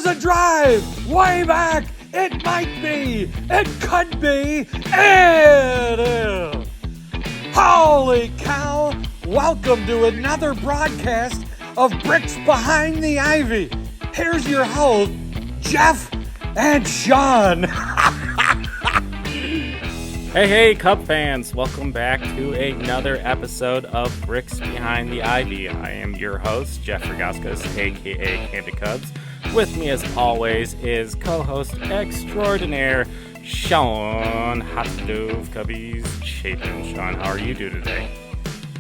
There's a drive way back. It might be. It could be. It is. Holy cow. Welcome to another broadcast of Bricks Behind the Ivy. Here's your host, Jeff and Sean. Hey, Cub fans. Welcome back to another episode of Bricks Behind the Ivy. I am your host, Jeff Ragauskas, a.k.a. Candy Cubs. With me, as always, is co-host extraordinaire, Sean Hot Stove Cubbies Chapin. Sean, how are you doing today?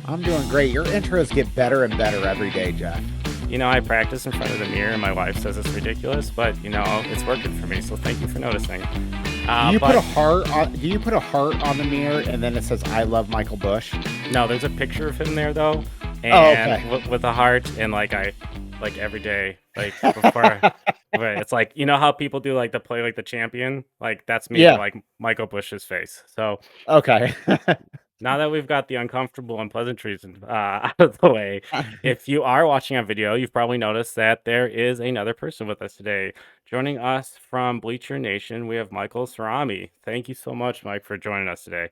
I'm doing great. Your intros get better and better every day, Jeff. You know, I practice in front of the mirror, and my wife says it's ridiculous, but, you know, it's working for me, so thank you for noticing. Do you put a heart on the mirror and then it says "I love Michael Bush"? No, there's a picture of him there though, and okay. with a heart, and I every day, before, it's like, you know how people do the play like the champion, that's me, Yeah. like Michael Bush's face. So Okay. now that we've got the uncomfortable and pleasantries out of the way, if you are watching on video, you've probably noticed that there is another person with us today. Joining us from Bleacher Nation, we have Michael Cerami. Thank you so much, Mike, for joining us today.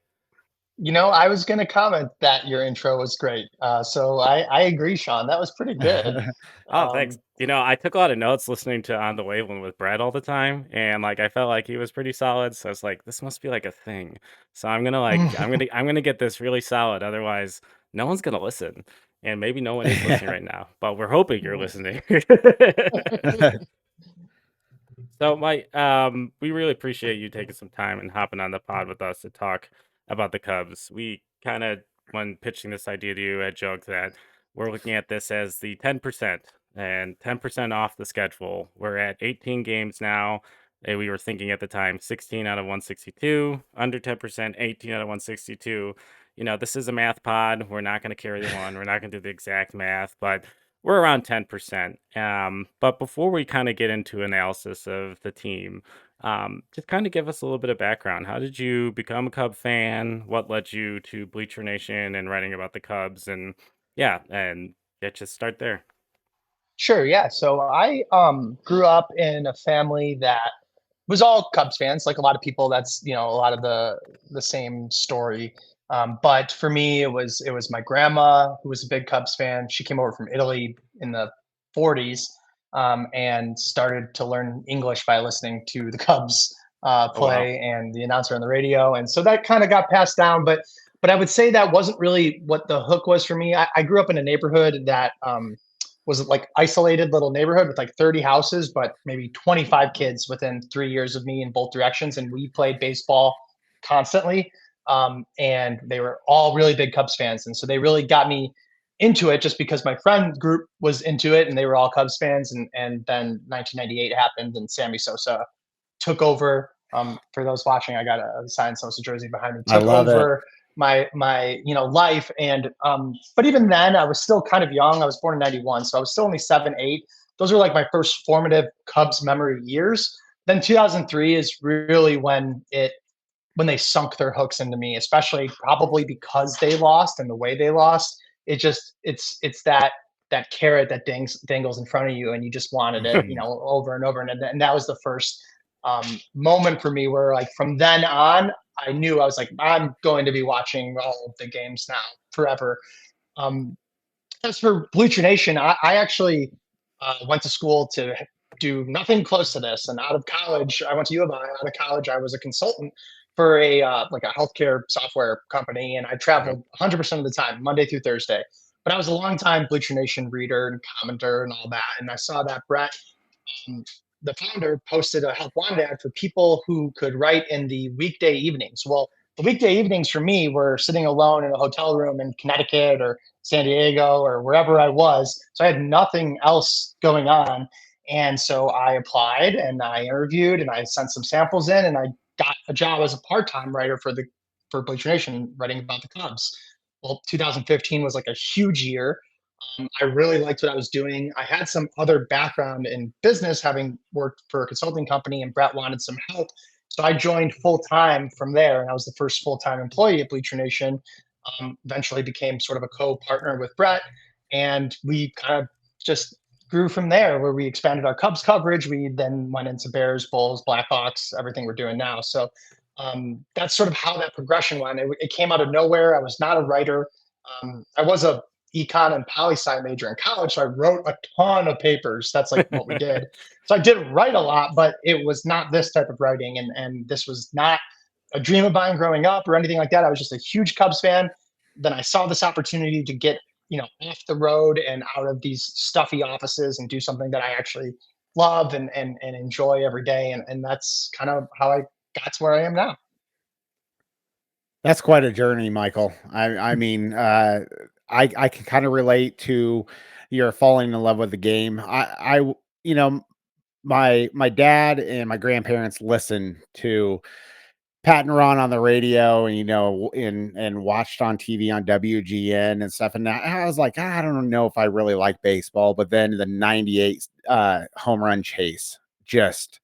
You know, I was going to comment that your intro was great. So I agree, Sean. That was pretty good. Oh, thanks. You know, I took a lot of notes listening to On the Wavelength with Brad all the time, and I felt like he was pretty solid. So I was like, this must be a thing. So I'm gonna I'm gonna get this really solid. Otherwise, no one's gonna listen, and maybe no one is listening right now. But we're hoping you're listening. So, Mike, we really appreciate you taking some time and hopping on the pod with us to talk about the Cubs. We kind of, when pitching this idea to you, had joked that we're looking at this as the 10% and 10% off the schedule. We're at 18 games now. And we were thinking at the time 16 out of 162, under 10%, 18 out of 162. You know, this is a math pod. We're not going to carry the one. We're not going to do the exact math, but we're around 10%. But before we kind of get into analysis of the team, just kind of give us a little bit of background. How did you become a Cub fan? What led you to Bleacher Nation and writing about the Cubs? And let's just start there. Sure, yeah. So I grew up in a family that was all Cubs fans, like a lot of people. That's a lot of the same story. But for me, it was my grandma who was a big Cubs fan. She came over from Italy in the 40s and started to learn English by listening to the Cubs play and the announcer on the radio. And so that kind of got passed down. But I would say that wasn't really what the hook was for me. I grew up in a neighborhood that was isolated little neighborhood with 30 houses, but maybe 25 kids within 3 years of me in both directions. And we played baseball constantly. And they were all really big Cubs fans. And so they really got me into it just because my friend group was into it and they were all Cubs fans. And then 1998 happened and Sammy Sosa took over. For those watching, I got a signed Sosa jersey behind me. Took over my life. And but even then I was still kind of young. I was born in 91, so I was still only 7, 8. Those were my first formative Cubs memory years. Then 2003 is really when they sunk their hooks into me, especially probably because they lost and the way they lost. It's that carrot that dangles in front of you and you just wanted it, over and over. And that was the first moment for me where from then on, I knew I was I'm going to be watching all of the games now forever. As for Bleacher Nation, I actually went to school to do nothing close to this. And out of college, I went to U of I. Out of college, I was a consultant for a healthcare software company, and I traveled 100% of the time, Monday through Thursday. But I was a long time Bleacher Nation reader and commenter and all that. And I saw that Brett, the founder, posted a help wanted ad for people who could write in the weekday evenings. Well, the weekday evenings for me were sitting alone in a hotel room in Connecticut or San Diego or wherever I was. So I had nothing else going on. And so I applied and I interviewed and I sent some samples in and I got a job as a part-time writer for Bleacher Nation, writing about the Cubs. Well, 2015 was a huge year. I really liked what I was doing. I had some other background in business, having worked for a consulting company, and Brett wanted some help. So I joined full-time from there, and I was the first full-time employee at Bleacher Nation. Eventually became sort of a co-partner with Brett, and we kind of just grew from there, where we expanded our Cubs coverage. We then went into Bears, Bulls, Blackhawks, everything we're doing now. So that's sort of how that progression went. It came out of nowhere. I was not a writer. I was a econ and poli sci major in college, so I wrote a ton of papers. That's like what we did. So I did write a lot, but it was not this type of writing, and this was not a dream of mine growing up or anything like that. I was just a huge Cubs fan. Then I saw this opportunity to get off the road and out of these stuffy offices and do something that I actually love and enjoy every day, and that's kind of how I got to where I am now. That's quite a journey, Michael. I mean, I can kind of relate to your falling in love with the game. You know, my dad and my grandparents listened to Pat and Ron on the radio, and and watched on TV on WGN and stuff. And I was like, I don't know if I really like baseball. But then the '98 home run chase, just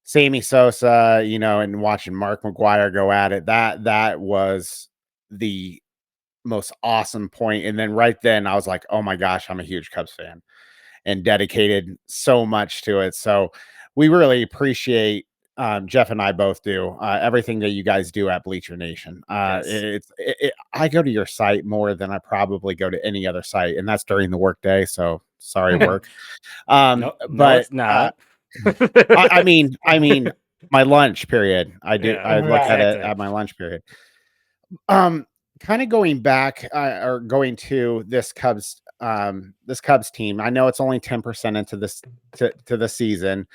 Sammy Sosa, and watching Mark McGuire go at it, that was the most awesome point. And then right then I was like, oh my gosh, I'm a huge Cubs fan and dedicated so much to it. So we really appreciate, Jeff and I both do, everything that you guys do at Bleacher Nation. Yes. I go to your site more than I probably go to any other site, and that's during the workday. So sorry, work. No, But it's not. I mean, my lunch period. Yeah, I look at it exactly. at my lunch period. Kind of going back, or going to this Cubs team. I know it's only 10% into this to the season.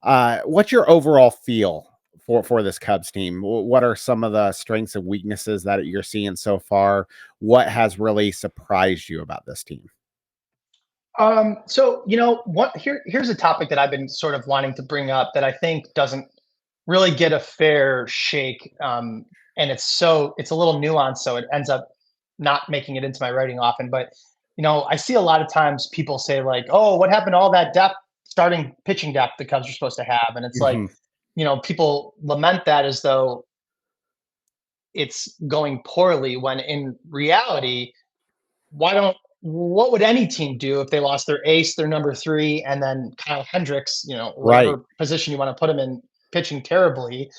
What's your overall feel for this Cubs team? What are some of the strengths and weaknesses that you're seeing so far? What has really surprised you about this team? So here's a topic that I've been sort of wanting to bring up that I think doesn't really get a fair shake. And it's a little nuanced, so it ends up not making it into my writing often. But I see a lot of times people say like, "Oh, what happened to all that depth, starting pitching depth the Cubs are supposed to have?" And it's like, Mhm. people lament that as though it's going poorly, when in reality, what would any team do if they lost their ace, their number three, and then Kyle Hendricks, Right. whatever position you want to put him in, pitching terribly?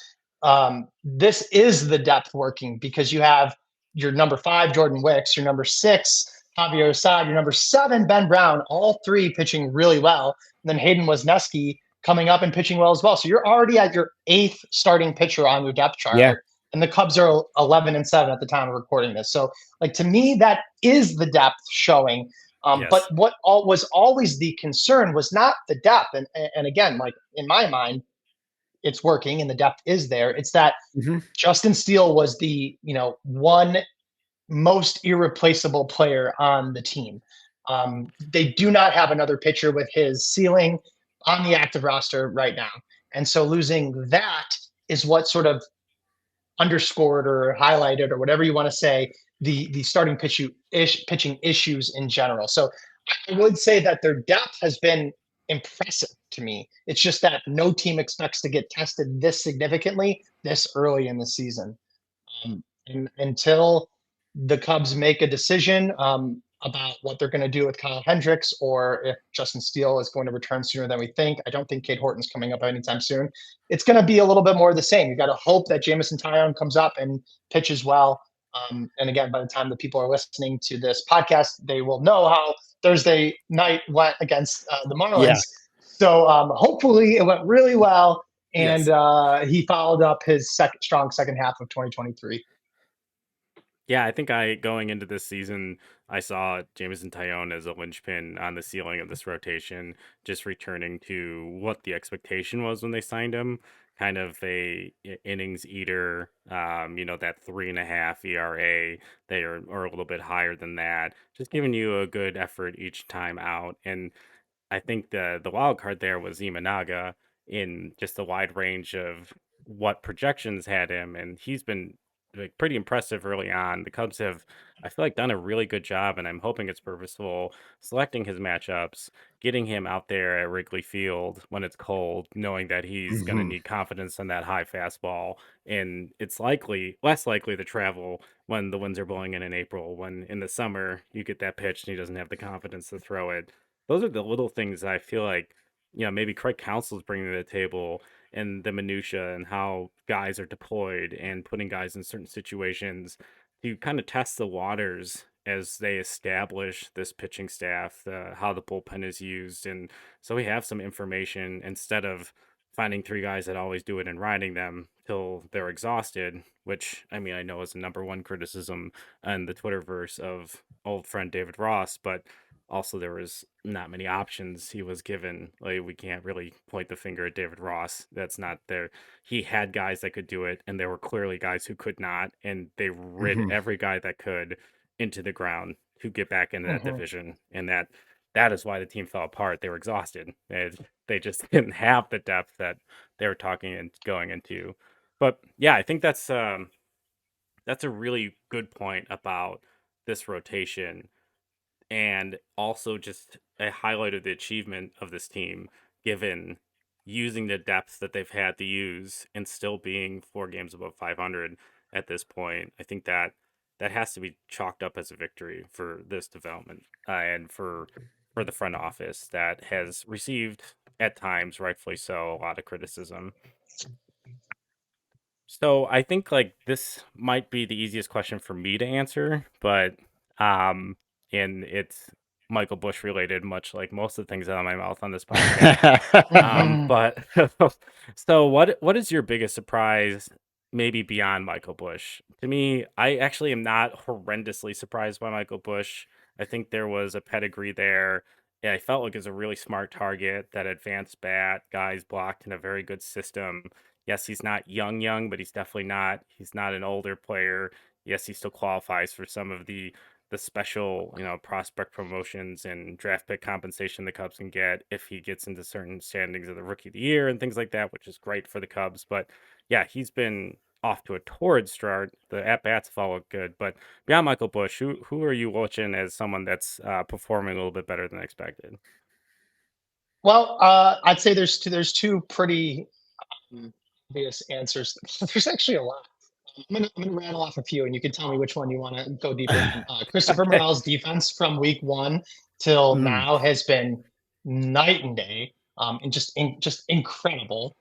This is the depth working, because you have your number five, Jordan Wicks, your number six, Javier Assad, your number seven, Ben Brown, all three pitching really well. And then Hayden Wesneski coming up and pitching well as well. So you're already at your eighth starting pitcher on your depth Yeah. chart. And the Cubs are 11-7 at the time of recording this. So, like, to me, that is the depth showing. But Yes. what was always the concern was not the depth. And again, like, in my mind, it's working and the depth is there. It's that Mhm. Justin Steele was the, one most irreplaceable player on the team. They do not have another pitcher with his ceiling on the active roster right now. And so losing that is what sort of underscored or highlighted, or whatever you want to say, the starting pitching issues in general. So I would say that their depth has been impressive to me. It's just that no team expects to get tested this significantly this early in the season. And until the Cubs make a decision about what they're going to do with Kyle Hendricks, or if Justin Steele is going to return sooner than we think. I don't think Cade Horton's coming up anytime soon. It's going to be a little bit more of the same. You got to hope that Jamison Tyone comes up and pitches well. And again, by the time the people are listening to this podcast, they will know how Thursday night went against the Yeah. Marlins. So hopefully it went really well, and Yes. he followed up his strong second half of 2023. Yeah, I think going into this season, I saw Jamison Tyone as a linchpin on the ceiling of this rotation, just returning to what the expectation was when they signed him. Kind of a innings eater, that 3.5 ERA. They are a little bit higher than that. Just giving you a good effort each time out. And I think the wild card there was Imanaga, in just the wide range of what projections had him, and he's been like pretty impressive early on. The Cubs have, I feel like, done a really good job, and I'm hoping it's purposeful, selecting his matchups, getting him out there at Wrigley Field when it's cold, knowing that he's going to Mhm. need confidence on that high fastball, and it's less likely to travel when the winds are blowing in April. When in the summer you get that pitch and he doesn't have the confidence to throw it, those are the little things that I feel like, maybe Craig Counsell's bringing to the table, and the minutia and how guys are deployed and putting guys in certain situations to kind of test the waters as they establish this pitching staff, how the bullpen is used. And so we have some information instead of finding three guys that always do it and riding them till they're exhausted, which I mean, I know is the number one criticism on the Twitterverse of old friend David Ross, but also there was not many options he was given. Like, we can't really point the finger at David Ross. That's not there. He had guys that could do it, and there were clearly guys who could not, and they rid Mhm. every guy that could into the ground to get back into that Mhm. division. And that is why the team fell apart. They were exhausted. They just didn't have the depth that they were talking and going into. But yeah, I think that's a really good point about this rotation, and also just a highlight of the achievement of this team, given using the depth that they've had to use and still being 4 games above 500 at this point. I think that has to be chalked up as a victory for this development, and for the front office that has received, at times rightfully so, a lot of criticism. So I think like this might be the easiest question for me to answer, but um and it's Michael Bush related, much like most of the things out of my mouth on this podcast. But so what is your biggest surprise, maybe beyond Michael Bush? To me, I actually am not horrendously surprised by Michael Bush. I think there was a pedigree there. Yeah, I felt like it was a really smart target, that advanced bat, guys blocked in a very good system. Yes, he's not young, but he's not an older player. Yes, he still qualifies for some of the special, prospect promotions and draft pick compensation the Cubs can get if he gets into certain standings of the Rookie of the Year and things like that, which is great for the Cubs. But yeah, he's been off to a torrid start. The at bats have all looked good, but beyond Michael Bush, who are you watching as someone that's performing a little bit better than expected? Well, I'd say there's two pretty obvious answers. There's actually a lot. I'm gonna rattle off a few, and you can tell me which one you want to go deeper on. Christopher Okay. Morel's defense from week one till Mm. now has been night and day, and just incredible.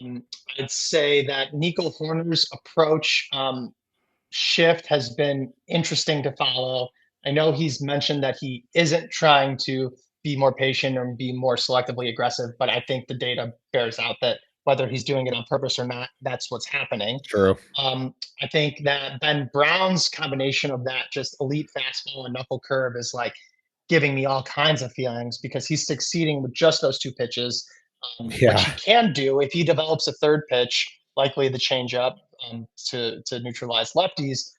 Um, I'd say that Nico Horner's approach shift has been interesting to follow. I know he's mentioned that he isn't trying to be more patient or be more selectively aggressive, but I think the data bears out that whether he's doing it on purpose or not, that's what's happening. True. I think that Ben Brown's combination of that just elite fastball and knuckle curve is like giving me all kinds of feelings because he's succeeding with just those two pitches, which Yeah. he can do if he develops a third pitch, likely the changeup, to neutralize lefties.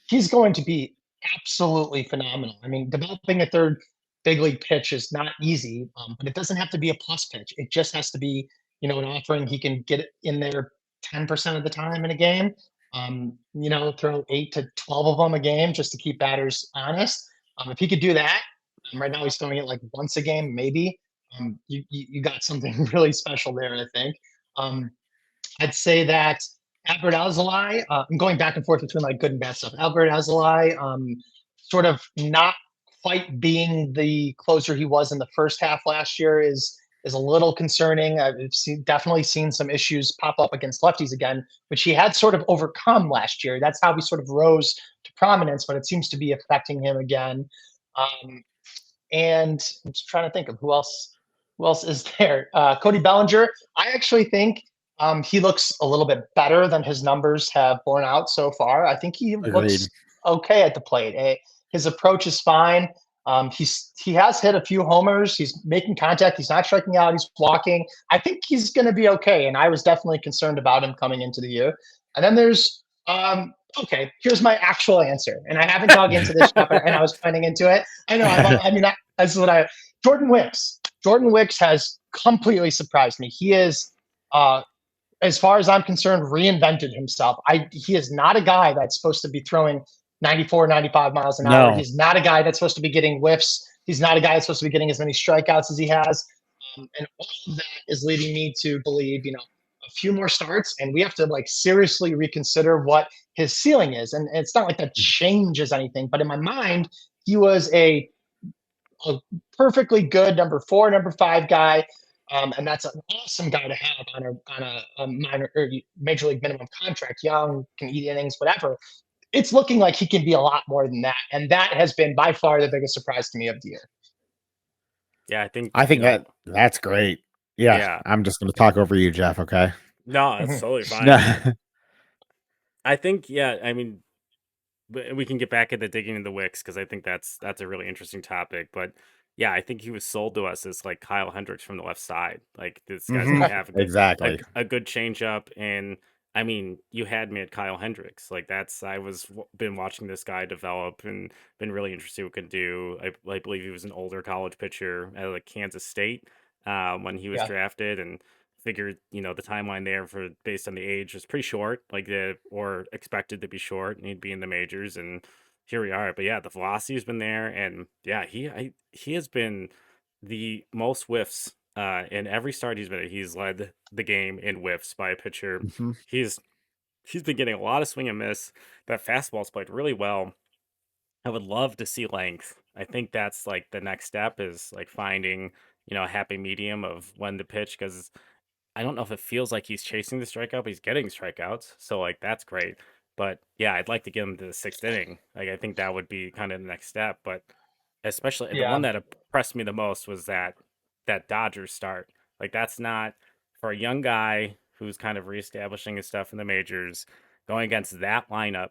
He's going to be absolutely phenomenal. I mean, developing a third big league pitch is not easy, but it doesn't have to be a plus pitch. It just has to be, an offering he can get in there 10% of the time in a game. Throw 8 to 12 of them a game just to keep batters honest. If he could do that, right now he's throwing it like once a game, maybe. You got something really special there, I think. Um, I'd say that Albert Alzolay, I'm going back and forth between like good and bad stuff. Albert Alzolay, sort of not quite being the closer he was in the first half last year is a little concerning. Definitely seen some issues pop up against lefties again, which he had sort of overcome last year. That's how he sort of rose to prominence, but it seems to be affecting him again. Um, and I'm just trying to think of who else. Who else is there? Cody Bellinger. I actually think he looks a little bit better than his numbers have borne out so far. I think he Agreed. looks okay at the plate. His approach is fine. He has hit a few homers. He's making contact. He's not striking out. He's walking. I think he's going to be okay. And I was definitely concerned about him coming into the year. And then there's okay. Here's my actual answer, and I haven't dug into this stuff, and I was planning into it. I know. That's what I. Jordan Wicks. Jordan Wicks has completely surprised me. He is, as far as I'm concerned, reinvented himself. He is not a guy that's supposed to be throwing 94, 95 miles an hour. No. He's not a guy that's supposed to be getting whiffs. He's not a guy that's supposed to be getting as many strikeouts as he has. And all of that is leading me to believe, a few more starts, and we have to like seriously reconsider what his ceiling is. And it's not like that changes anything, but in my mind, he was a a perfectly good number 4, number 5 guy. And that's an awesome guy to have on a minor or major league minimum contract. Young, can eat innings, whatever. It's looking like he can be a lot more than that, and that has been by far the biggest surprise to me of the year. Yeah, I think I think that's great. Yeah, Yeah. I'm just going to talk over you, Jeff. Okay. No, that's totally fine. No. I think, yeah, I mean, we can get back into digging into Wicks because I think that's a really interesting topic. But yeah, I think he was sold to us as like Kyle Hendricks from the left side. Like this guy's Mhm. gonna have Exactly. a good changeup, and I mean, you had me at Kyle Hendricks. Like been watching this guy develop and been really interested what he can do. I believe he was an older college pitcher at like Kansas State when he was Yeah. drafted, and figured the timeline there for based on the age was pretty short, like or expected to be short, and he'd be in the majors, and here we are. But yeah, the velocity has been there, and yeah, he has been the most whiffs in every start he's been at. He's led the game in whiffs by a pitcher. Mhm. He's been getting a lot of swing and miss. That fastball's played really well. I would love to see length. I think that's like the next step is like finding a happy medium of when to pitch, because I don't know if it feels like he's chasing the strikeout, but he's getting strikeouts. So like that's great. But yeah, I'd like to get him to the sixth inning. Like I think that would be kind of the next step. But especially the Yeah. one that impressed me the most was that Dodgers start. Like that's not for a young guy who's kind of reestablishing his stuff in the majors, going against that lineup.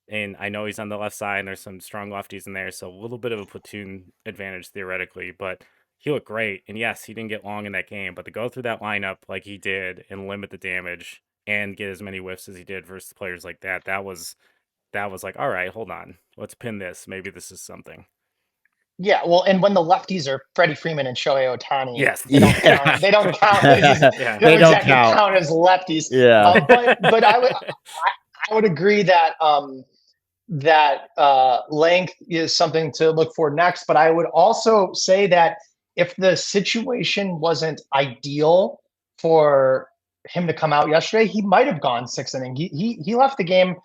And I know he's on the left side and there's some strong lefties in there, so a little bit of a platoon advantage theoretically, but he looked great. And yes, he didn't get long in that game, but to go through that lineup like he did and limit the damage and get as many whiffs as he did versus players like that was like, all right, hold on, let's pin this. Maybe this is something. Yeah, well, and when the lefties are Freddie Freeman and Shohei Ohtani, Yes, they don't Yeah. count. They don't count. They yeah, They don't exactly count. as lefties. Yeah. But I would agree that length is something to look for next. But I would also say that if the situation wasn't ideal for him to come out yesterday, he might have gone 6th inning. He left the game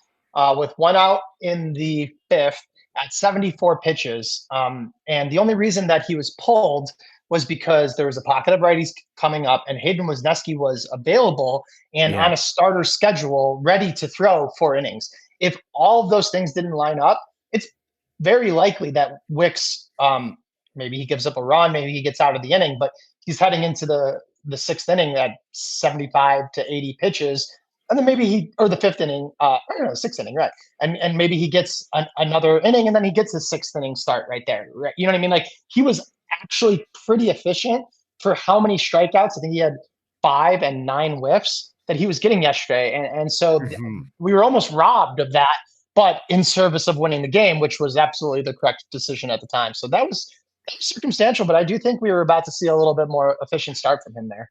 with 1 out in the 5th at 74 pitches. And the only reason that he was pulled was because there was a pocket of righties coming up, and Hayden Wesneski was available and Yeah. on a starter schedule, ready to throw 4 innings. If all of those things didn't line up, it's very likely that Wicks, maybe he gives up a run, maybe he gets out of the inning, but he's heading into the 6th inning at 75 to 80 pitches. And then maybe or the 5th inning, I don't know, 6th inning, right? And maybe he gets another inning, and then he gets his 6th inning start right there, right? You know what I mean? Like he was actually pretty efficient for how many strikeouts. I think he had 5 and 9 whiffs that he was getting yesterday, and so Mhm. we were almost robbed of that, but in service of winning the game, which was absolutely the correct decision at the time. So that was circumstantial, but I do think we were about to see a little bit more efficient start from him there.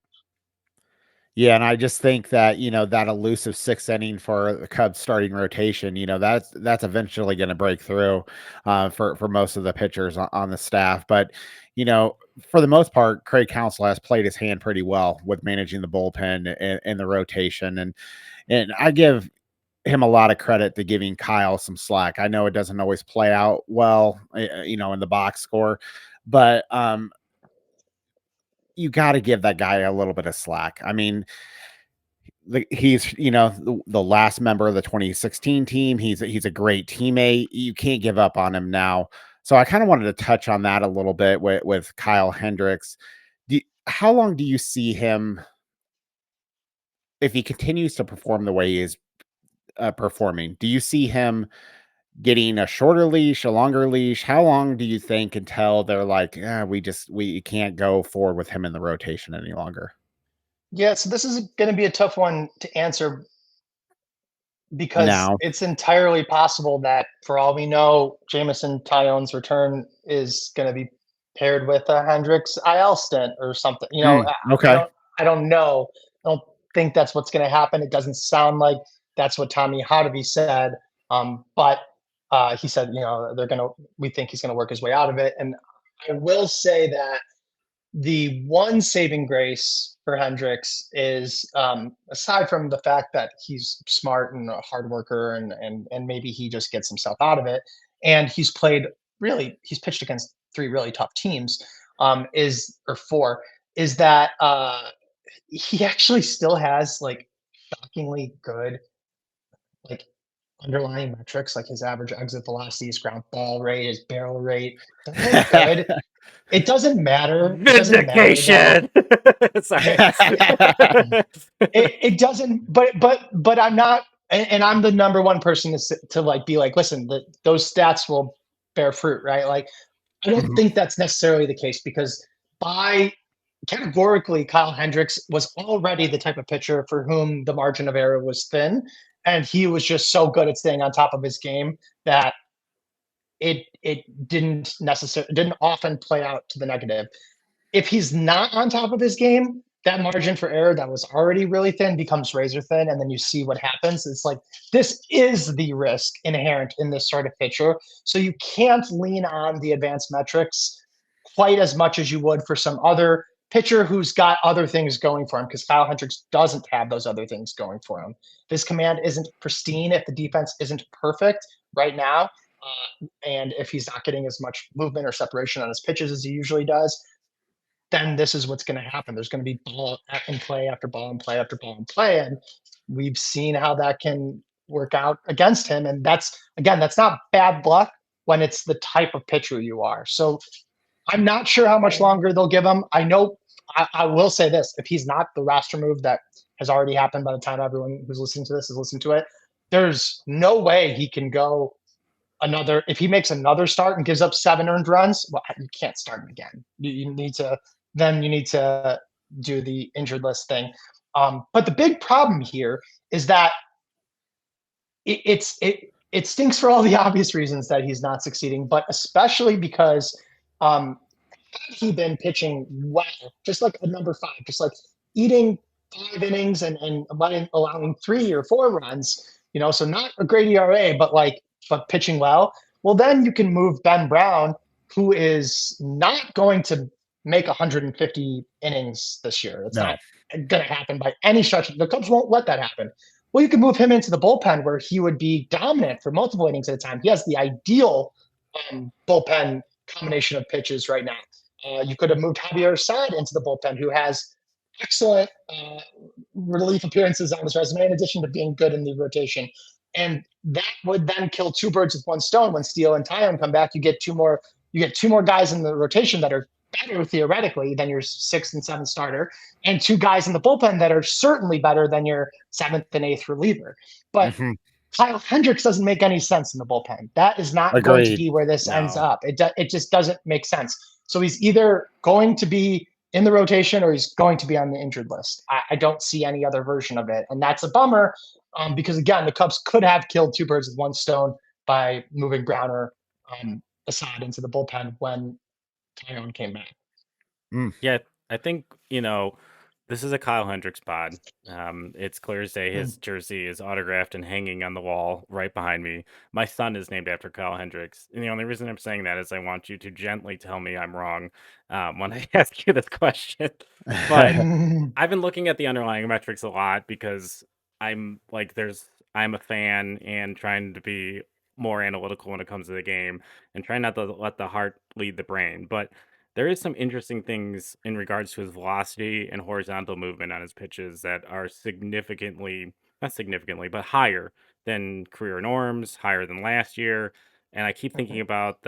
Yeah, and I just think that, that elusive 6th inning for the Cubs starting rotation, that's eventually going to break through for most of the pitchers on the staff. But, for the most part, Craig Counsell has played his hand pretty well with managing the bullpen and the rotation. And I give him a lot of credit to giving Kyle some slack. I know it doesn't always play out well, in the box score, but you got to give that guy a little bit of slack. I mean, he's the last member of the 2016 team. He's a great teammate. You can't give up on him now. So I kind of wanted to touch on that a little bit with Kyle Hendricks. How long do you see him, if he continues to perform the way he is performing? Do you see him getting a shorter leash, a longer leash? How long do you think until they're like, we can't go forward with him in the rotation any longer? Yeah, so this is going to be a tough one to answer because Now, it's entirely possible that, for all we know, Jamison Tyone's return is going to be paired with a Hendricks IL stint or something. okay. I don't know. I don't think that's what's going to happen. It doesn't sound like that's what Tommy Hotovy said. But he said, we think he's going to work his way out of it. And I will say that the one saving grace for Hendricks is, aside from the fact that he's smart and a hard worker, and maybe he just gets himself out of it, and he's pitched against three really tough teams, or four, is that he actually still has like shockingly good like underlying metrics, like his average exit velocity, his ground ball rate, his barrel rate. They're all good. It doesn't matter. It doesn't matter that Vindication. Sorry. it doesn't. But I'm not, and I'm the number one person to like be like, listen, those stats will bear fruit, right? Like, I don't think that's necessarily the case because by categorically, Kyle Hendricks was already the type of pitcher for whom the margin of error was thin, and he was just so good at staying on top of his game that it didn't often play out to the negative. If he's not on top of his game, that margin for error that was already really thin becomes razor thin, and then you see what happens. It's like this is the risk inherent in this sort of pitcher. So you can't lean on the advanced metrics quite as much as you would for some other pitcher who's got other things going for him, because Kyle Hendricks doesn't have those other things going for him. His command isn't pristine if the defense isn't perfect right now. And if he's not getting as much movement or separation on his pitches as he usually does, then this is what's going to happen. There's going to be ball and play after ball and play after ball and play. And we've seen how that can work out against him. And that's not bad luck when it's the type of pitcher you are. So I'm not sure how much longer they'll give him. I know I will say this: if he's not the roster move that has already happened by the time everyone who's listening to this is listening to it, there's no way he can go another. If he makes another start and gives up 7 earned runs, well, you can't start him again. You need to do the injured list thing. But the big problem here is that it stinks for all the obvious reasons that he's not succeeding, but especially because had he been pitching well, just like a number 5, just like eating 5 innings and allowing 3 or 4 runs, so not a great ERA, but pitching well, well, then you can move Ben Brown, who is not going to make 150 innings this year. It's not going to happen by any stretch. The Cubs won't let that happen. Well, you can move him into the bullpen where he would be dominant for multiple innings at a time. He has the ideal bullpen combination of pitches right now. You could have moved Javier Assad into the bullpen, who has excellent relief appearances on his resume, in addition to being good in the rotation. And that would then kill 2 birds with 1 stone. When Steele and Tyon come back, you get two more guys in the rotation that are better theoretically than your 6th and 7th starter, and 2 guys in the bullpen that are certainly better than your 7th and 8th reliever. But Kyle Hendricks doesn't make any sense in the bullpen. That is not going to be where this ends up. It just doesn't make sense. So he's either going to be in the rotation or he's going to be on the injured list. I don't see any other version of it. And that's a bummer because, again, the Cubs could have killed 2 birds with 1 stone by moving Brown or Assad into the bullpen when Tyon came back. Yeah, I think, this is a Kyle Hendricks pod. It's clear as day. His jersey is autographed and hanging on the wall right behind me. My son is named after Kyle Hendricks. And the only reason I'm saying that is I want you to gently tell me I'm wrong when I ask you this question. But I've been looking at the underlying metrics a lot because I'm a fan and trying to be more analytical when it comes to the game and trying not to let the heart lead the brain. But there is some interesting things in regards to his velocity and horizontal movement on his pitches that are not significantly, but higher than career norms, higher than last year. And I keep thinking about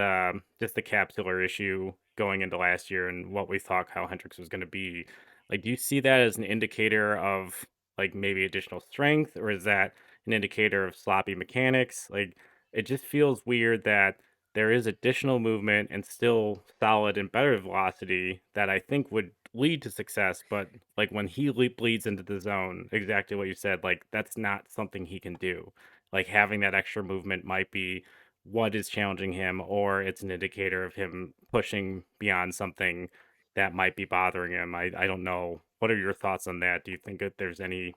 just the capsular issue going into last year and what we thought Kyle Hendricks was going to be. Like, do you see that as an indicator of like maybe additional strength, or is that an indicator of sloppy mechanics? Like, it just feels weird that there is additional movement and still solid and better velocity that I think would lead to success. But like when he bleeds into the zone, exactly what you said, like that's not something he can do. Like having that extra movement might be what is challenging him, or it's an indicator of him pushing beyond something that might be bothering him. I don't know. What are your thoughts on that? Do you think that there's any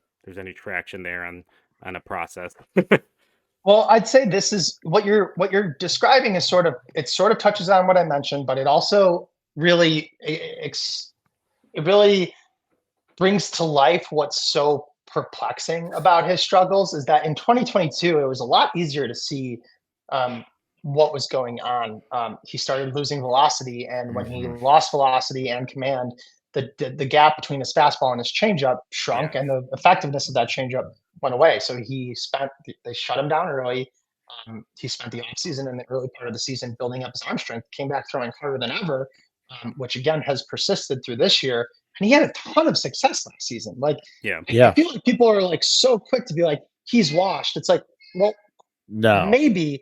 traction there on a process? Well, I'd say this is what you're describing is sort of touches on what I mentioned, but it also really brings to life what's so perplexing about his struggles is that in 2022 it was a lot easier to see what was going on. He started losing velocity, and when he Mhm. lost velocity and command, the gap between his fastball and his changeup shrunk, Yeah. and the effectiveness of that changeup went away. So they shut him down early. He spent the offseason and the early part of the season building up his arm strength, came back throwing harder than ever, which again has persisted through this year. And he had a ton of success last season. Like, Yeah. I Yeah. feel like people are like so quick to be like, he's washed. It's like, well, No. maybe,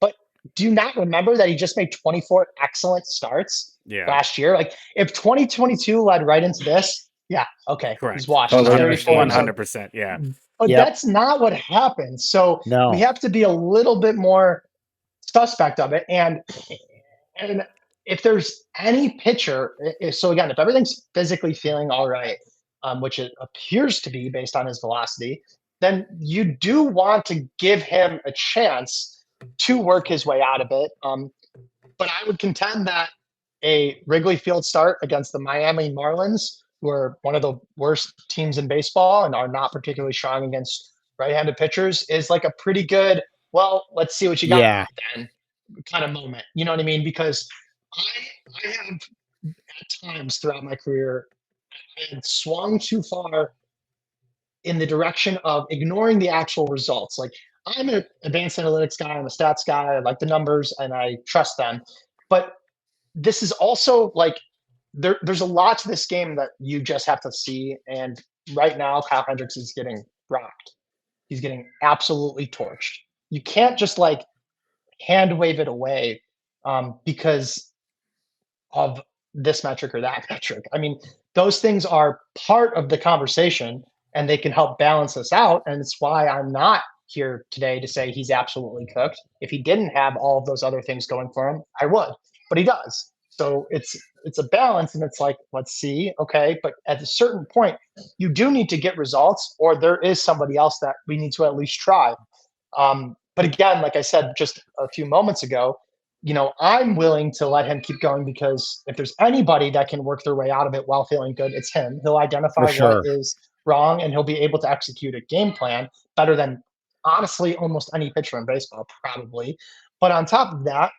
but do you not remember that he just made 24 excellent starts Yeah. last year? Like, if 2022 led right into this, yeah, okay, Correct. he's washed. Totally He's 34 and understand. 100%. Yeah. but Yep. that's not what happened. So we No. have to be a little bit more suspect of it. And if there's any pitcher, so again, if everything's physically feeling all right, which it appears to be based on his velocity, then you do want to give him a chance to work his way out of it. But I would contend that a Wrigley Field start against the Miami Marlins, who are one of the worst teams in baseball and are not particularly strong against right-handed pitchers, is like a pretty good, well, let's see what you got Yeah. then kind of moment. You know what I mean? Because I have at times throughout my career I had swung too far in the direction of ignoring the actual results. Like, I'm an advanced analytics guy, I'm a stats guy, I like the numbers and I trust them. But this is also like there's a lot to this game that you just have to see. And right now, Kyle Hendricks is getting rocked. He's getting absolutely torched. You can't just like hand wave it away because of this metric or that metric. I mean, those things are part of the conversation and they can help balance us out. And it's why I'm not here today to say he's absolutely cooked. If he didn't have all of those other things going for him, I would, but he does. So it's a balance, and it's like, let's see, okay, but at a certain point, you do need to get results, or there is somebody else that we need to at least try. But again, like I said just a few moments ago, I'm willing to let him keep going because if there's anybody that can work their way out of it while feeling good, it's him. He'll For identify what sure. is wrong and he'll be able to execute a game plan better than honestly almost any pitcher in baseball, probably. But on top of that,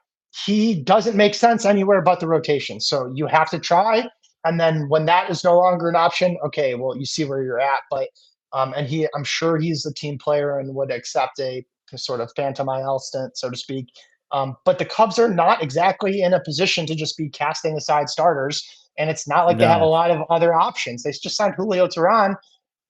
he doesn't make sense anywhere but the rotation. So you have to try. And then when that is no longer an option, okay, well, you see where you're at. But I'm sure he's a team player and would accept a sort of phantom IL stint, so to speak. But the Cubs are not exactly in a position to just be casting aside starters. And it's not like they have a No. lot of other options. They just signed Julio Teheran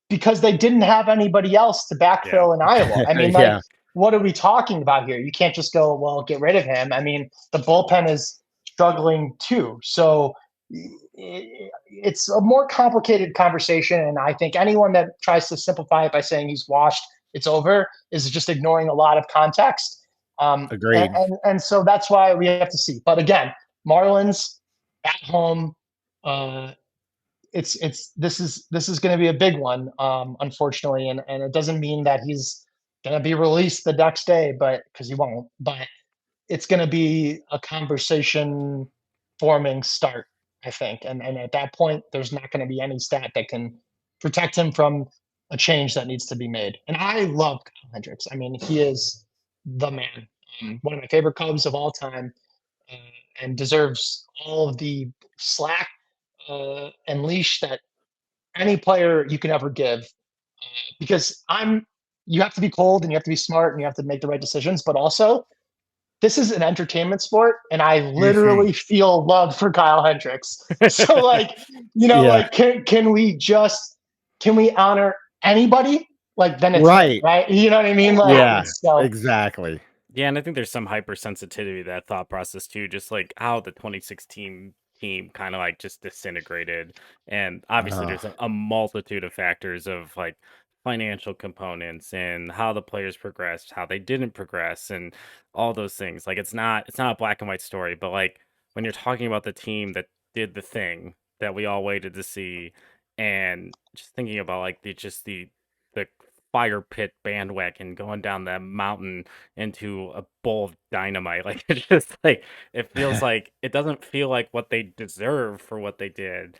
because they didn't have anybody else to backfill in Iowa. I mean, like, Yeah. what are we talking about here? You can't just go, well, get rid of him. I mean, the bullpen is struggling too. So it's a more complicated conversation. And I think anyone that tries to simplify it by saying he's washed, it's over, is just ignoring a lot of context. Agreed. And so that's why we have to see. But again, Marlins at home, uh, this is going to be a big one, unfortunately, and it doesn't mean that he's going to be released the next day, but because he won't. But it's going to be a conversation forming start, I think, and at that point, there's not going to be any stat that can protect him from a change that needs to be made. And I love Kyle Hendricks. I mean, he is the man, one of my favorite Cubs of all time, uh, and deserves all of the slack and leash that any player you can ever give. Because you have to be cold and you have to be smart and you have to make the right decisions, but also this is an entertainment sport, and I literally feel love for Kyle Hendricks. So, like, Yeah. like, can we honor anybody? Like, then it's him, Right. right? You know what I mean? Like, Yeah. so Exactly. Yeah, and I think there's some hypersensitivity to that thought process too, just like how the 2016 team kind of like just disintegrated. And obviously there's a multitude of factors of like financial components and how the players progressed, how they didn't progress, and all those things. Like it's not a black and white story, but like when you're talking about the team that did the thing that we all waited to see, and just thinking about like the fire pit bandwagon going down that mountain into a bowl of dynamite. Like it's just like it feels like it doesn't feel like what they deserve for what they did.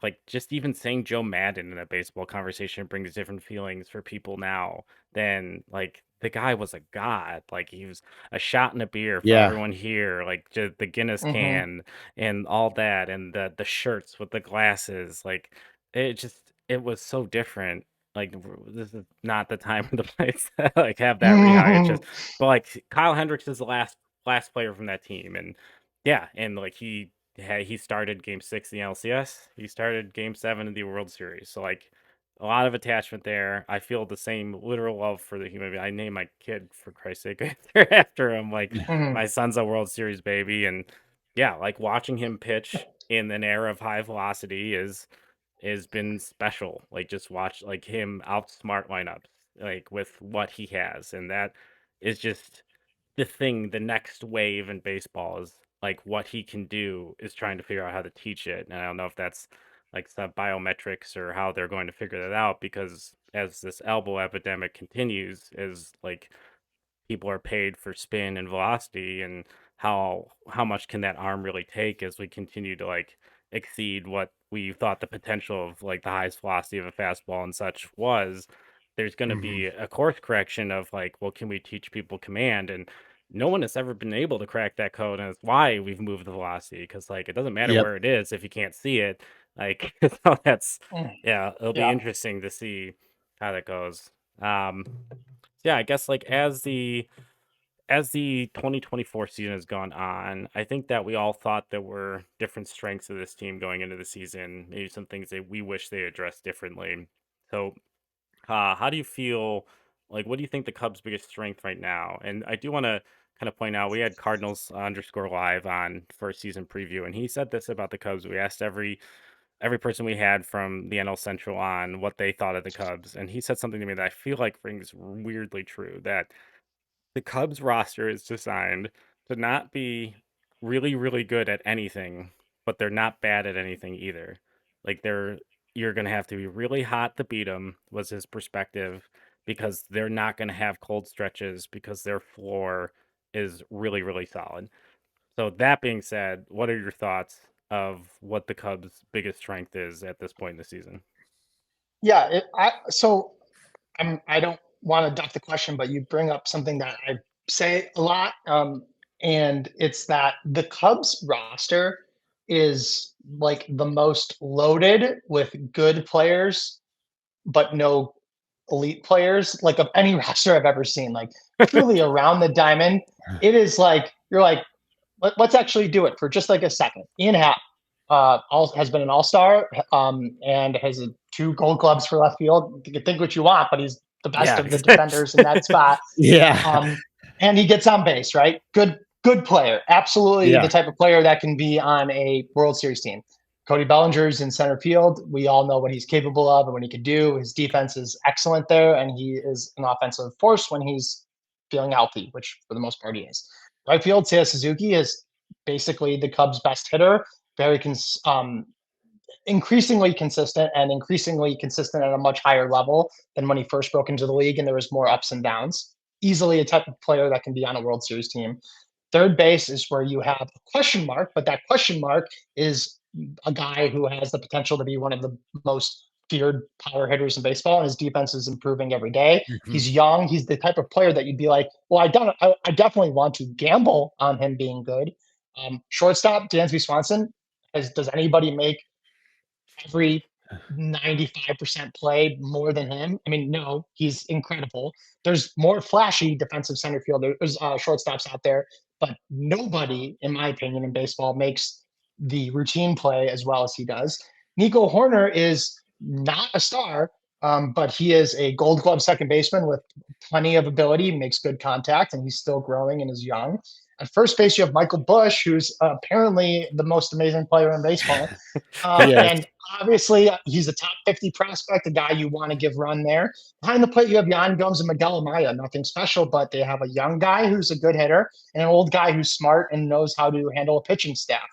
like just even saying Joe Madden in a baseball conversation brings different feelings for people now than like the guy was a god. Like he was a shot in a beer for Yeah. everyone here, like just the Guinness Hmm. can and all that, and the shirts with the glasses. Like it was so different. Like this is not the time or the place to like have that rehash. It's just, but like Kyle Hendricks is the last player from that team, and yeah, and like he started Game 6 in the LCS. He started Game 7 in the World Series. So like a lot of attachment there. I feel the same literal love for the human being. I named my kid for Christ's sake after him. Like Hmm. my son's a World Series baby, and yeah, like watching him pitch in an era of high velocity is been special. Like just watch like him outsmart lineups like with what he has, and that is just the next wave in baseball is like what he can do is trying to figure out how to teach it. And I don't know if that's like some biometrics or how they're going to figure that out because as this elbow epidemic continues, is like people are paid for spin and velocity and how much can that arm really take as we continue to like exceed what we thought the potential of like the highest velocity of a fastball and such was. There's going to Mhm. be a course correction of like, well, can we teach people command? And no one has ever been able to crack that code, and that's why we've moved the velocity, because like it doesn't matter Yep. where it is if you can't see it. Like so that's yeah, it'll be Yeah. interesting to see how that goes. um yeah, I guess like as the 2024 season has gone on, I think that we all thought there were different strengths of this team going into the season, maybe some things that we wish they addressed differently. So, how do you feel? Like, what do you think the Cubs' biggest strength right now? And I do want to kind of point out we had Cardinals underscore live on first season preview, and he said this about the Cubs. We asked every person we had from the NL Central on what they thought of the Cubs, and he said something to me that I feel like rings weirdly true. That the Cubs roster is designed to not be really, really good at anything, but they're not bad at anything either. Like you're gonna have to be really hot to beat them, was his perspective, because they're not gonna have cold stretches because their floor is really, really solid. So that being said, what are your thoughts of what the Cubs' biggest strength is at this point in the season? Yeah. I don't want to duck the question, but you bring up something that I say a lot, and it's that the Cubs roster is like the most loaded with good players, but no elite players, like of any roster I've ever seen. Like truly around the diamond, it is like you're like, let's actually do it for just like a second. Ian Happ has been an all-star and has 2 Gold Gloves for left field. You can think what you want, but he's the best Yeah. of the defenders in that spot. Yeah. And he gets on base, right? Good player. Absolutely the Yeah. type of player that can be on a World Series team. Cody Bellinger's in center field. We all know what he's capable of and what he can do. His defense is excellent there, and he is an offensive force when he's feeling healthy, which for the most part he is. Right field, Seiya Suzuki is basically the Cubs' best hitter. Very increasingly consistent and increasingly consistent at a much higher level than when he first broke into the league and there was more ups and downs. Easily a type of player that can be on a World Series team. Third base is where you have a question mark, but that question mark is a guy who has the potential to be one of the most feared power hitters in baseball, and his defense is improving every day. Mhm. He's young. He's the type of player that you'd be like, well, I definitely want to gamble on him being good. Shortstop, Dansby Swanson. Does anybody make every 95% play more than him? I mean, no, he's incredible. There's more flashy defensive center fielders, shortstops out there, but nobody, in my opinion, in baseball makes the routine play as well as he does. Nico Horner is not a star, but he is a Gold Glove second baseman with plenty of ability, makes good contact, and he's still growing and is young. At first base, you have Michael Bush, who's apparently the most amazing player in baseball. Yes. And obviously, he's a top 50 prospect, a guy you want to give run there. Behind the plate, you have Yan Gomes and Miguel Amaya. Nothing special, but they have a young guy who's a good hitter and an old guy who's smart and knows how to handle a pitching staff.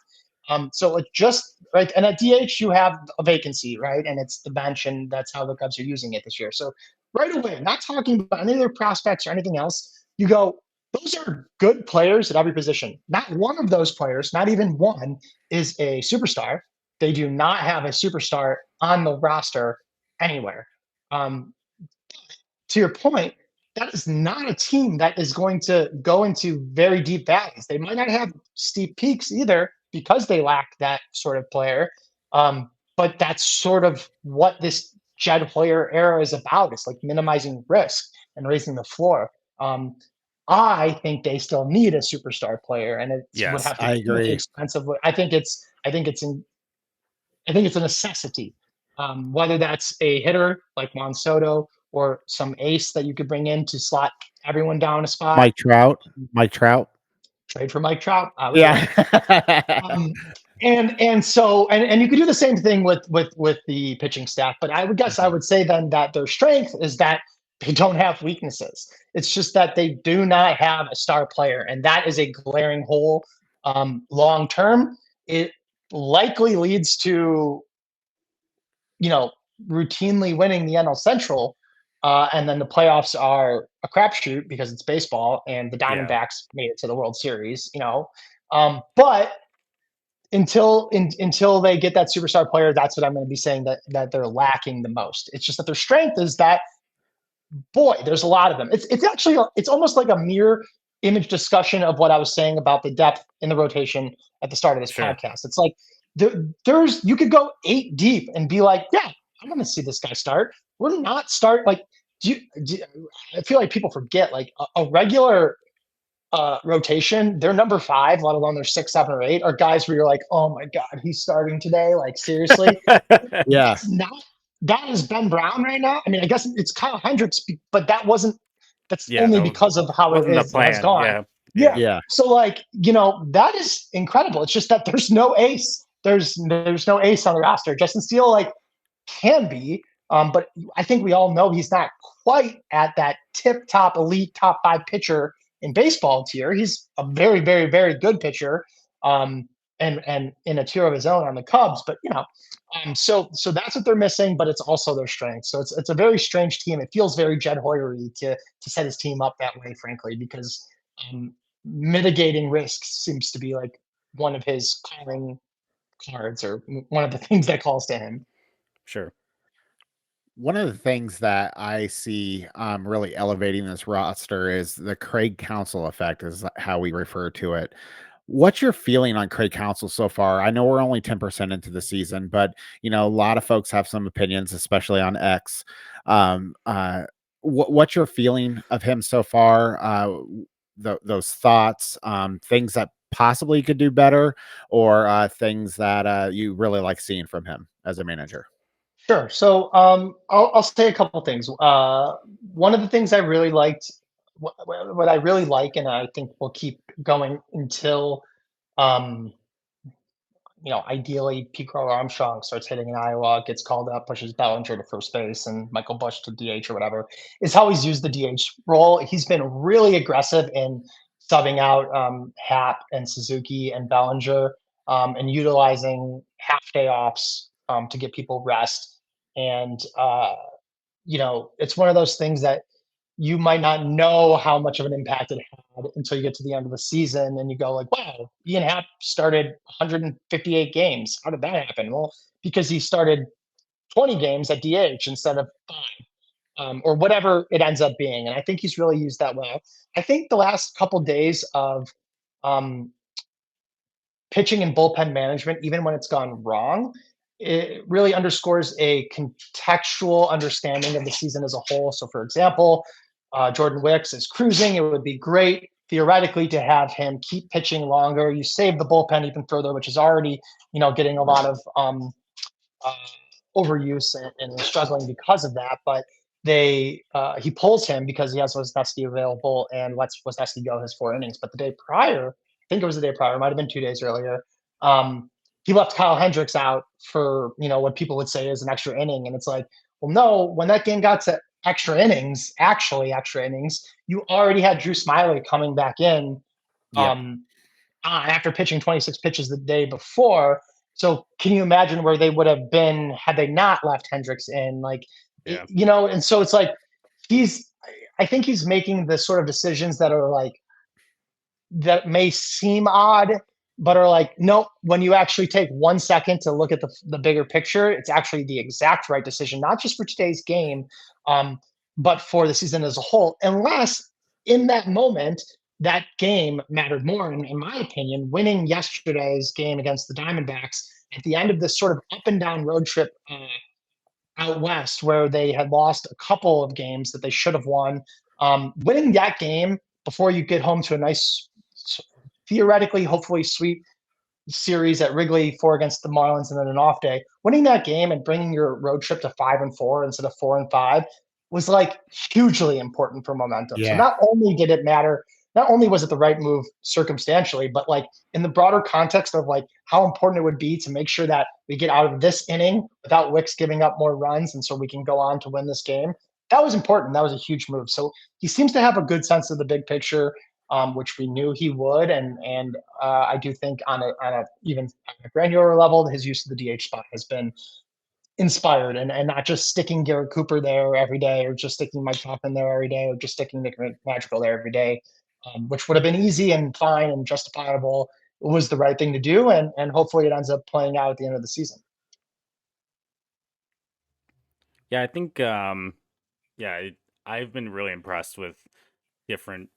So it just right, and at DH you have a vacancy, right? And it's the bench, and that's how the Cubs are using it this year. So right away, not talking about any of their prospects or anything else, you go, those are good players at every position. Not one of those players, not even one, is a superstar. They do not have a superstar on the roster anywhere. Um, to your point, that is not a team that is going to go into very deep valleys. They might not have steep peaks either because they lack that sort of player. But that's sort of what this Jed Hoyer era is about. It's like minimizing risk and raising the floor. Um, I think they still need a superstar player, and it would Yes. have to I come at the agree. expense of. I think it's a necessity. Whether that's a hitter like Juan Soto or some ace that you could bring in to slot everyone down a spot. Mike Trout. Mike Trout. Trade for Mike Trout. I would do it. Yeah. And you could do the same thing with the pitching staff. But I would guess I would say then that their strength is that they don't have weaknesses. It's just that they do not have a star player, and that is a glaring hole. Long term, it likely leads to routinely winning the NL Central, and then the playoffs are a crapshoot because it's baseball, and the Yeah. Diamondbacks made it to the World Series. But until they get that superstar player, that's what I'm going to be saying that they're lacking the most. It's just that their strength is that, boy, there's a lot of them. It's actually it's almost like a mirror image discussion of what I was saying about the depth in the rotation at the start of this Sure. podcast. It's like there's you could go 8 deep and be like, yeah, I'm going to see this guy start. We're not start like I feel like people forget like a regular rotation, they're number 5, let alone they're 6, 7, or 8, are guys where you're like, oh my God, he's starting today. Like, seriously. Yeah. That is Ben Brown right now. I mean, I guess it's Kyle Hendricks, but that's Yeah, only that because of how it wasn't the is and has plan. gone. Yeah. Yeah. So like, that is incredible. It's just that there's no ace. There's no ace on the roster. Justin Steele like can be, but I think we all know he's not quite at that tip top elite top 5 pitcher in baseball tier. He's a very, very, very good pitcher, and in a tier of his own on the Cubs. But so that's what they're missing. But it's also their strength. So it's a very strange team. It feels very Jed Hoyer-y to set his team up that way, frankly, because mitigating risks seems to be like one of his calling cards, or one of the things that calls to him. Sure. One of the things that I see really elevating this roster is the Craig Counsell effect, is how we refer to it. What's your feeling on Craig Counsell so far? I know we're only 10% into the season, but a lot of folks have some opinions, especially on X. What's your feeling of him so far? Those thoughts, things that possibly could do better, or things that you really like seeing from him as a manager? Sure. So I'll say a couple things. One of the things I really liked, what I really like, and I think will keep going until, ideally Pete Armstrong starts hitting in Iowa, gets called up, pushes Bellinger to first base, and Michael Busch to DH or whatever, is how he's used the DH role. He's been really aggressive in subbing out Happ and Suzuki and Bellinger, and utilizing half day offs to get people rest. And it's one of those things that you might not know how much of an impact it had until you get to the end of the season and you go like, wow, Ian Happ started 158 games. How did that happen? Well, because he started 20 games at DH instead of 5, or whatever it ends up being. And I think he's really used that well. I think the last couple days of pitching and bullpen management, even when it's gone wrong, it really underscores a contextual understanding of the season as a whole. So, for example, Jordan Wicks is cruising. It would be great theoretically to have him keep pitching longer. You save the bullpen even further, which is already, getting a lot of overuse and struggling because of that. But he pulls him because he has Wisniewski available and lets Wisniewski go his 4 innings. But the day prior, I think it was the day prior, it might have been 2 days earlier, he left Kyle Hendricks out for, what people would say is an extra inning. And it's like, well, no, when that game got to extra innings, you already had Drew Smyly coming back in after pitching 26 pitches the day before. So can you imagine where they would have been had they not left Hendricks in? Like, and so it's like I think he's making the sort of decisions that are like, that may seem odd but are like, nope, when you actually take 1 second to look at the bigger picture, it's actually the exact right decision, not just for today's game, um, but for the season as a whole. Unless in that moment, that game mattered more. In my opinion, winning yesterday's game against the Diamondbacks at the end of this sort of up and down road trip out west, where they had lost a couple of games that they should have won. Winning that game before you get home to a nice, theoretically, hopefully sweet series at Wrigley, 4 against the Marlins, and then an off day. Winning that game and bringing your road trip to 5-4 instead of 4-5 was like hugely important for momentum. So Yeah. not only did it matter, not only was it the right move circumstantially, but like in the broader context of like how important it would be to make sure that we get out of this inning without Wicks giving up more runs, and so we can go on to win this game. That was important. That was a huge move. So he seems to have a good sense of the big picture, which we knew he would, and I do think on a even on a granular level, his use of the DH spot has been inspired, and not just sticking Garrett Cooper there every day, or just sticking Mike Hoffman there every day, or just sticking Nick Magical there every day, which would have been easy and fine and justifiable. It was the right thing to do, and hopefully it ends up playing out at the end of the season. Yeah, I think I've been really impressed with different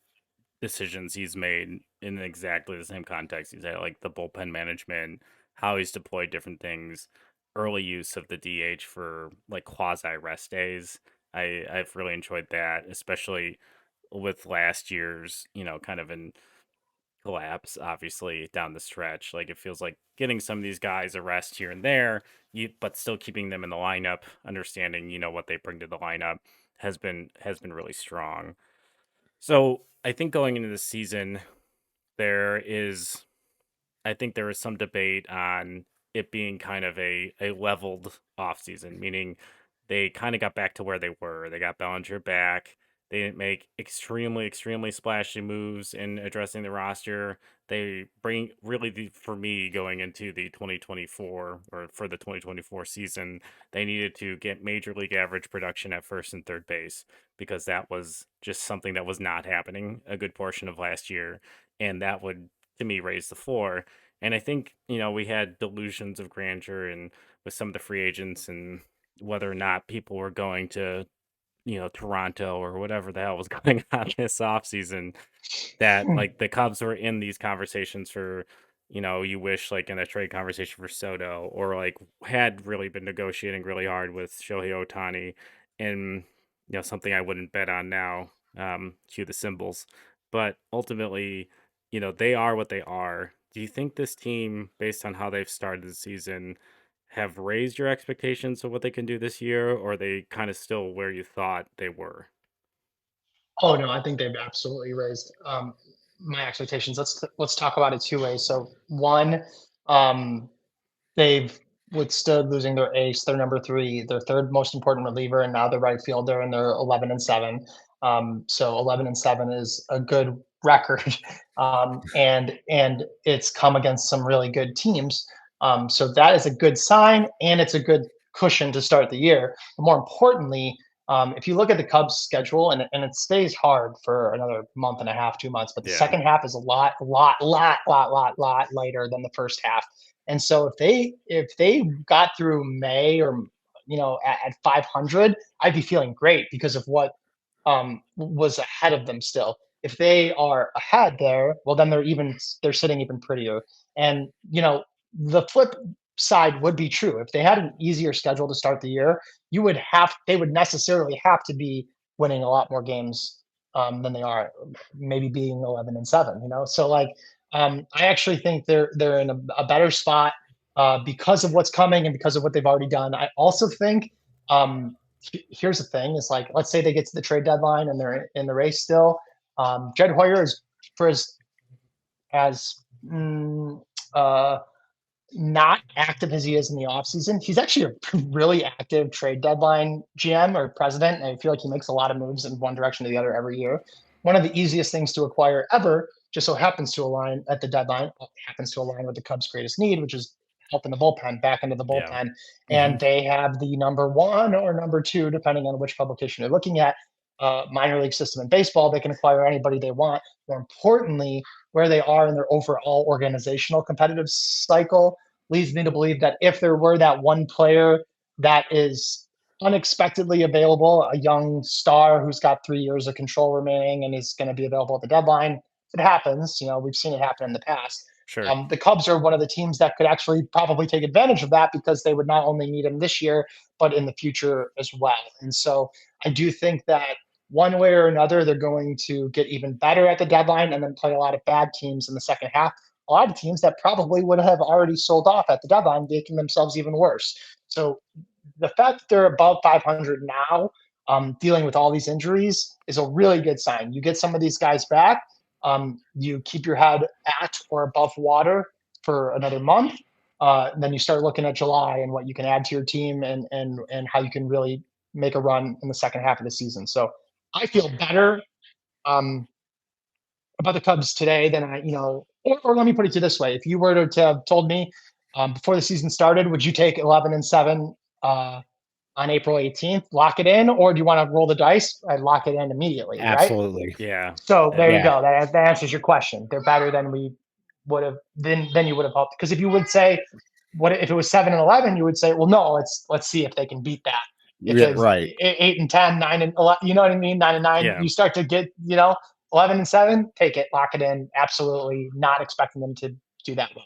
decisions he's made in exactly the same context. He's had like the bullpen management, how he's deployed different things, early use of the DH for like quasi rest days. I've really enjoyed that, especially with last year's, kind of in collapse, obviously down the stretch. Like it feels like getting some of these guys a rest here and there, but still keeping them in the lineup, understanding, what they bring to the lineup has been really strong. So I think going into the season, there is I think there is some debate on it being kind of a leveled offseason, meaning they kind of got back to where they were. They got Bellinger back. They didn't make extremely, extremely splashy moves in addressing the roster. They bring really, for me, going into the 2024 or for the 2024 season, they needed to get major league average production at first and third base because that was just something that was not happening a good portion of last year. And that would, to me, raise the floor. And I think, we had delusions of grandeur and with some of the free agents and whether or not people were going to, Toronto or whatever the hell was going on this offseason, that like the Cubs were in these conversations for, you wish like in a trade conversation for Soto, or like had really been negotiating really hard with Shohei Ohtani, and something I wouldn't bet on now. Cue the symbols, but ultimately, they are what they are. Do you think this team, based on how they've started the season, have raised your expectations of what they can do this year, or are they kind of still where you thought they were? Oh no, I think they've absolutely raised my expectations. Let's talk about it two ways. So one, um, they've withstood losing their ace, their number three, their third most important reliever, and now their right fielder, and they're 11-7. So 11-7 is a good record, and it's come against some really good teams. So that is a good sign, and it's a good cushion to start the year. But more importantly, if you look at the Cubs' schedule, and it stays hard for another month and a half, 2 months, but the Yeah. second half is a lot lighter than the first half. And so if they got through May, or at 500, I'd be feeling great because of what was ahead of them still. If they are ahead there, well, then they're sitting even prettier. And the flip side would be true. If they had an easier schedule to start the year, they would necessarily have to be winning a lot more games than they are, maybe being 11-7. So like I actually think they're in a better spot because of what's coming and because of what they've already done. I also think here's the thing: is like, let's say they get to the trade deadline and they're in the race still. Jed Hoyer is for as not active as he is in the offseason. He's actually a really active trade deadline GM or president, and I feel like he makes a lot of moves in one direction or the other every year. One of the easiest things to acquire ever just so happens to align at the deadline, happens to align with the Cubs' greatest need, which is help in the bullpen, back into the bullpen. Yeah. And they have the number one or number two, depending on which publication you're looking at, minor league system in baseball. They can acquire anybody they want. More importantly, where they are in their overall organizational competitive cycle leads me to believe that if there were that one player that is unexpectedly available, a young star who's got 3 years of control remaining and is going to be available at the deadline, it happens. We've seen it happen in the past. Sure. The Cubs are one of the teams that could actually probably take advantage of that because they would not only need him this year, but in the future as well. And so I do think that one way or another, they're going to get even better at the deadline and then play a lot of bad teams in the second half. A lot of teams that probably would have already sold off at the deadline, making themselves even worse. So the fact that they're above 500 now, dealing with all these injuries, is a really good sign. You get some of these guys back, you keep your head at or above water for another month. Then you start looking at July and what you can add to your team and how you can really make a run in the second half of the season. So I feel better about the Cubs today than or let me put it to you this way: if you were to have told me before the season started, would you take 11-7 on April 18th, lock it in, or do you want to roll the dice? I'd lock it in immediately, right? Absolutely. Yeah. So there you Yeah. go. That answers your question. They're better than we would have than you would have hoped. Because if you would say, what if it was 7-11, you would say, well, no, let's see if they can beat that. If Yeah, it's right. 8-10, 9-11, you know what I mean? 9-9. Yeah. You start to get 11-7. Take it, lock it in. Absolutely not expecting them to do that well.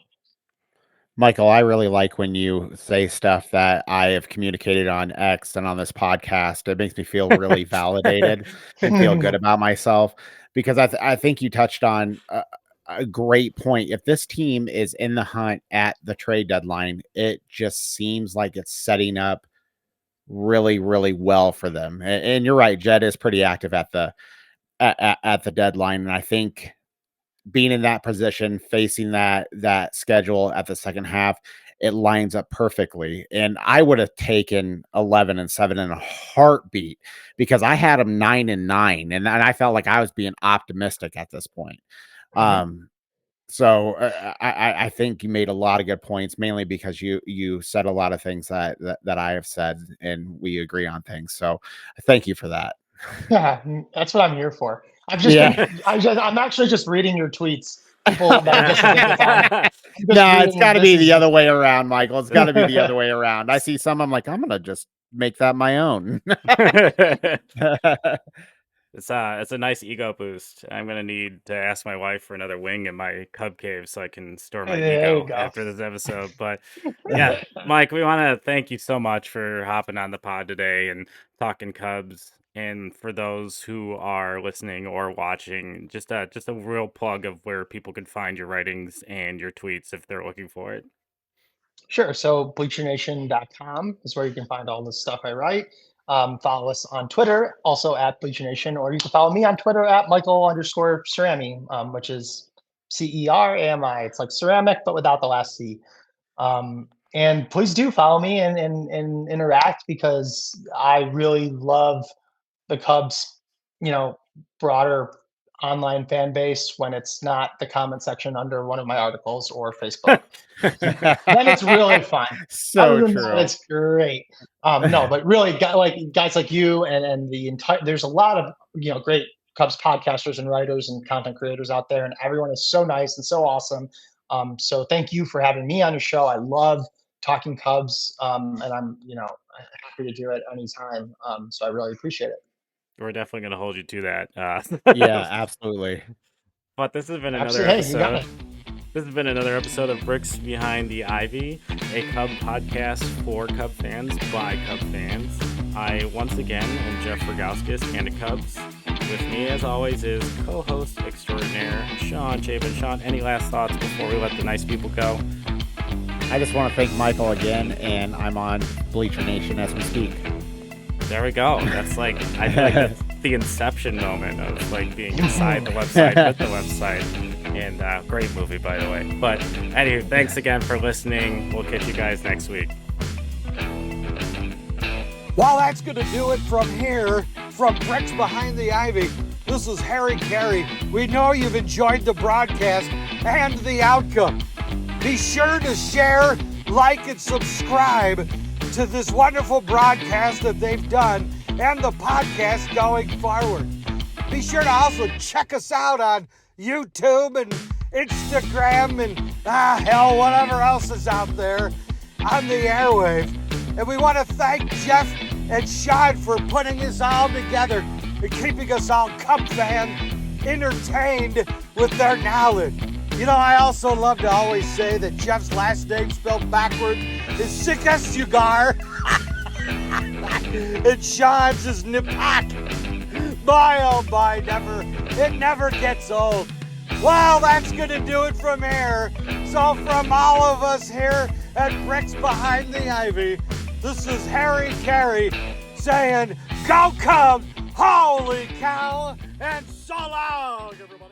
Michael, I really like when you say stuff that I have communicated on X and on this podcast. It makes me feel really validated and feel good about myself because I think you touched on a great point. If this team is in the hunt at the trade deadline, it just seems like it's setting up really, really well for them. And you're right, Jed is pretty active at the deadline, and I think being in that position, facing that schedule at the second half, it lines up perfectly. And I would have taken 11-7 in a heartbeat because I had them 9-9, and I felt like I was being optimistic at this point. So I think you made a lot of good points, mainly because you said a lot of things that I have said, and we agree on things. So thank you for that. Yeah, that's what I'm here for. I'm actually just reading your tweets. People that are disagreeing with them. No, it's got to be the other way around, Michael. It's got to be the other way around. I see some, I'm like, I'm gonna just make that my own. It's a nice ego boost. I'm gonna need to ask my wife for another wing in my cub cave so I can store my There you ego go. after this episode. But yeah, Mike, we want to thank you so much for hopping on the pod today and talking Cubs. And for those who are listening or watching, just a real plug of where people can find your writings and your tweets if they're looking for it. Sure. So BleacherNation.com is where you can find all the stuff I write. Follow us on Twitter, also at BleacherNation, or you can follow me on Twitter at Michael_Cerami, which is CERAMI. It's like ceramic, but without the last C. And please do follow me and interact because I really love the Cubs, broader online fan base when it's not the comment section under one of my articles or Facebook. Then it's really fun. So true. It's great. No, but really, guys like you and the entire, there's a lot of great Cubs podcasters and writers and content creators out there, and everyone is so nice and so awesome. So thank you for having me on your show. I love talking Cubs, and I'm happy to do it anytime. So I really appreciate it. We're definitely going to hold you to that. Yeah, absolutely. But this has been another Absolutely. Hey, you got episode. This has been another episode of Bricks Behind the Ivy, a Cub podcast for Cub fans by Cub fans. I once again am Jeff Rogowskis and the Cubs. With me, as always, is co-host extraordinaire Sean Chapin. Sean, any last thoughts before we let the nice people go? I just want to thank Michael again, and I'm on Bleacher Nation as we speak. There we go. That's I feel like that's the inception moment of being inside the website with the website. And great movie, by the way. But anyway, thanks again for listening. We'll catch you guys next week. Well, that's going to do it from here, from Bricks Behind the Ivy. This is Harry Carey. We know you've enjoyed the broadcast and the outcome. Be sure to share, like, and subscribe to this wonderful broadcast that they've done. and the podcast going forward. Be sure to also check us out on YouTube and Instagram and hell, whatever else is out there on the airwave. And we want to thank Jeff and Sean for putting this all together and keeping us all Cub fan entertained with their knowledge. You know, I also love to always say that Jeff's last name spelled backward is Sick-as-Sugar. And Sean's is Nipak. My oh my, it never gets old. Well, that's going to do it from here. So from all of us here at Bricks Behind the Ivy, this is Harry Carey saying, go Cubs, holy cow, and so long, everybody.